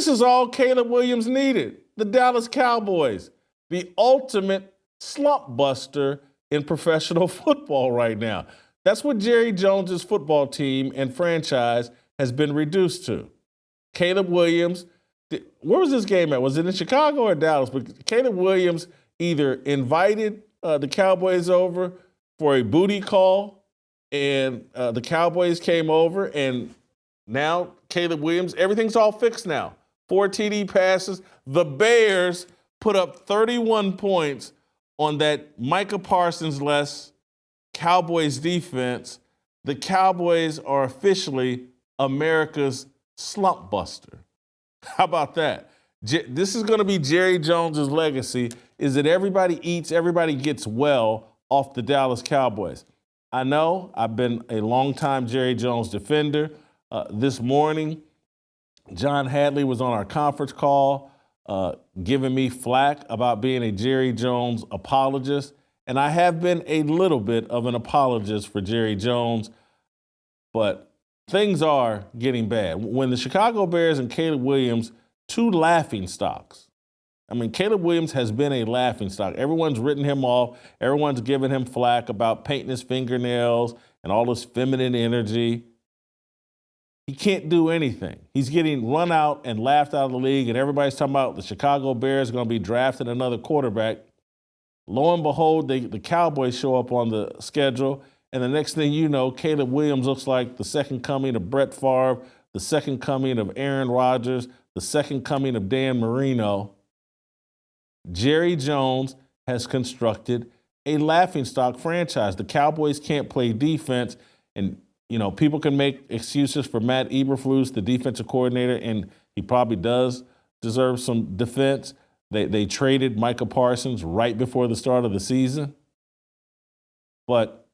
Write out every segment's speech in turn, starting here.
This is all Caleb Williams needed. The Dallas Cowboys, the ultimate slump buster in professional football right now. That's what Jerry Jones's football team and franchise has been reduced to. Caleb Williams, where was this game at? Was it in Chicago or Dallas? But Caleb Williams either invited the Cowboys over for a booty call, and the Cowboys came over, and now Caleb Williams, everything's all fixed now. 4 TD passes. The Bears put up 31 points on that Micah Parsons-less Cowboys defense. The Cowboys are officially America's slump buster. How about that? This is going to be Jerry Jones's legacy, is that everybody eats, everybody gets well off the Dallas Cowboys. I know I've been a longtime Jerry Jones defender. This morning, John Hadley was on our conference call giving me flack about being a Jerry Jones apologist. And I have been a little bit of an apologist for Jerry Jones, but things are getting bad. When the Chicago Bears and Caleb Williams, two laughingstocks. I mean, Caleb Williams has been a laughingstock. Everyone's written him off. Everyone's given him flack about painting his fingernails and all this feminine energy. He can't do anything. He's getting run out and laughed out of the league, and everybody's talking about the Chicago Bears are going to be drafting another quarterback. Lo and behold, the Cowboys show up on the schedule, and the next thing you know, Caleb Williams looks like the second coming of Brett Favre, the second coming of Aaron Rodgers, the second coming of Dan Marino. Jerry Jones has constructed a laughingstock franchise. The Cowboys can't play defense, and people can make excuses for Matt Eberflus, the defensive coordinator, and he probably does deserve some defense. They traded Micah Parsons right before the start of the season. But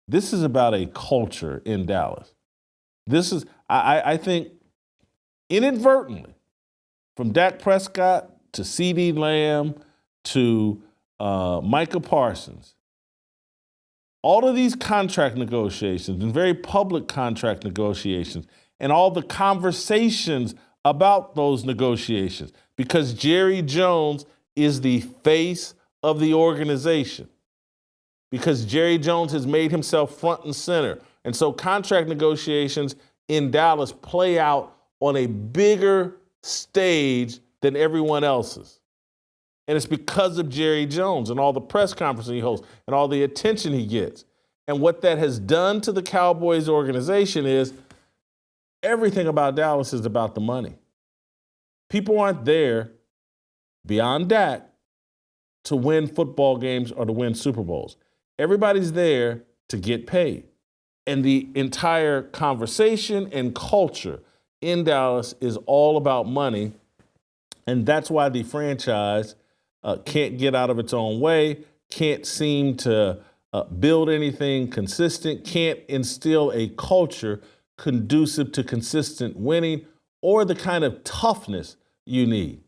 this is about a culture in Dallas. This is, I think, inadvertently, from Dak Prescott to CeeDee Lamb to Micah Parsons, all of these contract negotiations and very public contract negotiations and all the conversations about those negotiations, because Jerry Jones is the face of the organization, because Jerry Jones has made himself front and center. And so contract negotiations in Dallas play out on a bigger stage than everyone else's. And it's because of Jerry Jones and all the press conferences he hosts and all the attention he gets. And what that has done to the Cowboys organization is everything about Dallas is about the money. People aren't there, beyond Dak, to win football games or to win Super Bowls. Everybody's there to get paid. And the entire conversation and culture in Dallas is all about money. And that's why the franchise can't get out of its own way, can't seem to build anything consistent, can't instill a culture conducive to consistent winning or the kind of toughness you need.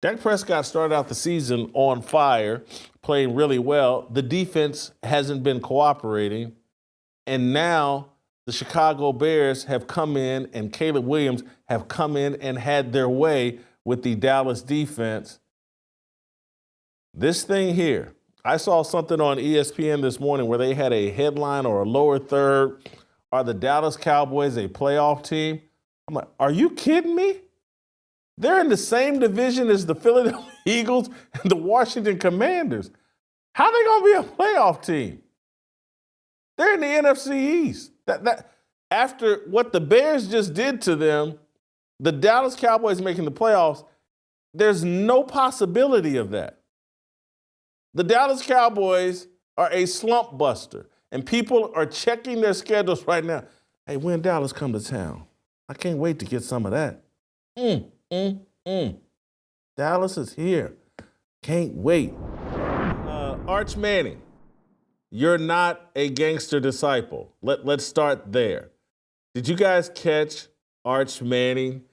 Dak Prescott started out the season on fire, playing really well. The defense hasn't been cooperating. And now the Chicago Bears have come in, and Caleb Williams have come in and had their way with the Dallas defense. This thing here, I saw something on ESPN this morning where they had a headline or a lower third. Are the Dallas Cowboys a playoff team? I'm like, are you kidding me? They're in the same division as the Philadelphia Eagles and the Washington Commanders. How are they going to be a playoff team? They're in the NFC East. After what the Bears just did to them, the Dallas Cowboys making the playoffs, there's no possibility of that. The Dallas Cowboys are a slump buster, and people are checking their schedules right now. Hey, when Dallas come to town? I can't wait to get some of that. Dallas is here. Can't wait. Arch Manning, you're not a gangster disciple. Let's start there. Did you guys catch Arch Manning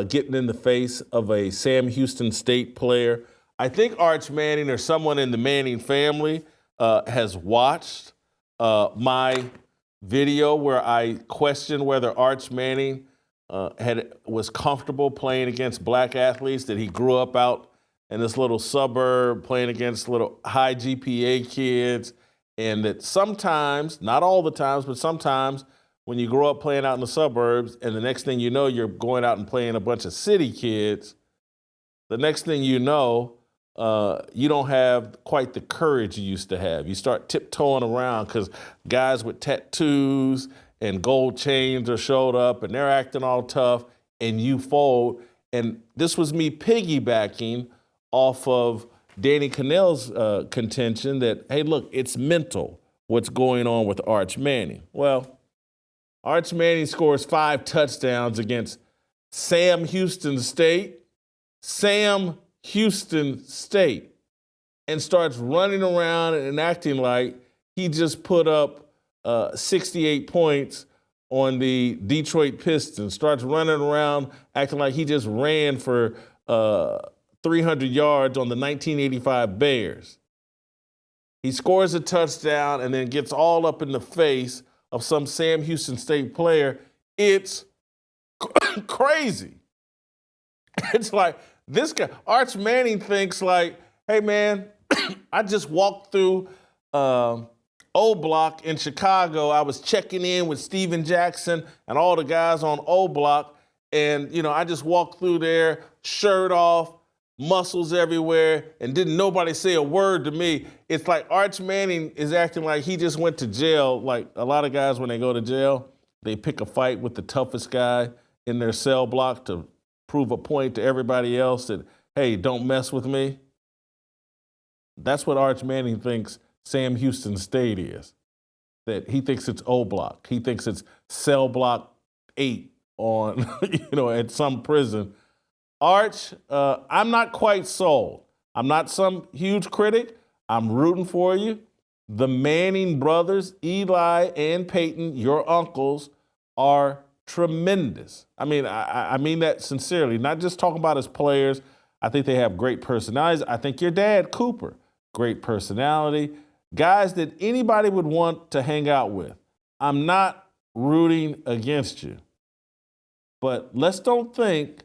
getting in the face of a Sam Houston State player? I think Arch Manning or someone in the Manning family has watched my video where I question whether Arch Manning was comfortable playing against black athletes, that he grew up out in this little suburb playing against little high GPA kids, and that sometimes, not all the times, but sometimes when you grow up playing out in the suburbs and the next thing you know, you're going out and playing a bunch of city kids, the next thing you know, you don't have quite the courage you used to have. You start tiptoeing around because guys with tattoos and gold chains are showed up and they're acting all tough and you fold. And this was me piggybacking off of Danny Cannell's contention that, hey, look, it's mental what's going on with Arch Manning. Well, Arch Manning scores 5 touchdowns against Sam Houston State, and starts running around and acting like he just put up 68 points on the Detroit Pistons, starts running around acting like he just ran for 300 yards on the 1985 Bears. He scores a touchdown and then gets all up in the face of some Sam Houston State player. It's crazy. It's like this guy, Arch Manning, thinks like, hey man, I just walked through O Block in Chicago. I was checking in with Steven Jackson and all the guys on O Block. And, I just walked through there, shirt off, muscles everywhere, and didn't nobody say a word to me. It's like Arch Manning is acting like he just went to jail. Like a lot of guys, when they go to jail, they pick a fight with the toughest guy in their cell block to prove a point to everybody else that, hey, don't mess with me. That's what Arch Manning thinks Sam Houston State is. That he thinks it's O Block. He thinks it's cell block 8 on, at some prison. Arch, I'm not quite sold. I'm not some huge critic. I'm rooting for you. The Manning brothers, Eli and Peyton, your uncles, are tremendous. I mean that sincerely, not just talking about as players. I think they have great personalities. I think your dad, Cooper, great personality. Guys that anybody would want to hang out with. I'm not rooting against you. But let's don't think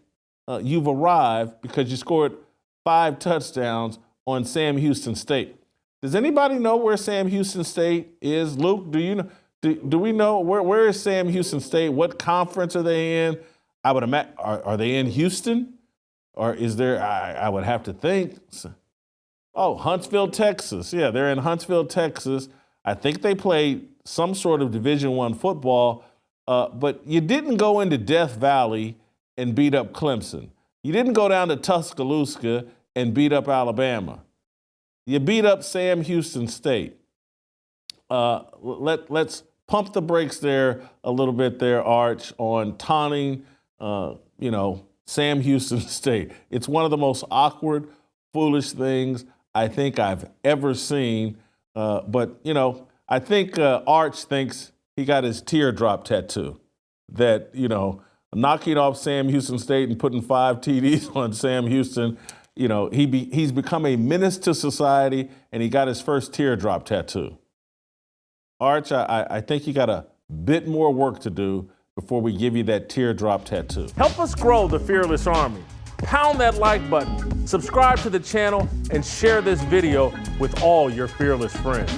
you've arrived because you scored 5 touchdowns on Sam Houston State. Does anybody know where Sam Houston State is? Luke, do you know? Do we know where is Sam Houston State? What conference are they in? I would imagine, are they in Houston? Or is there, I would have to think. Oh, Huntsville, Texas. Yeah, they're in Huntsville, Texas. I think they play some sort of Division I football, but you didn't go into Death Valley and beat up Clemson. You didn't go down to Tuscaloosa and beat up Alabama. You beat up Sam Houston State. Let's pump the brakes there a little bit there, Arch, on taunting, Sam Houston State. It's one of the most awkward, foolish things I think I've ever seen. But I think Arch thinks he got his teardrop tattoo. That, knocking off Sam Houston State and putting 5 TDs on Sam Houston, he's become a menace to society, and he got his first teardrop tattoo. Arch, I think you got a bit more work to do before we give you that teardrop tattoo. Help us grow the Fearless Army. Pound that like button, subscribe to the channel, and share this video with all your fearless friends.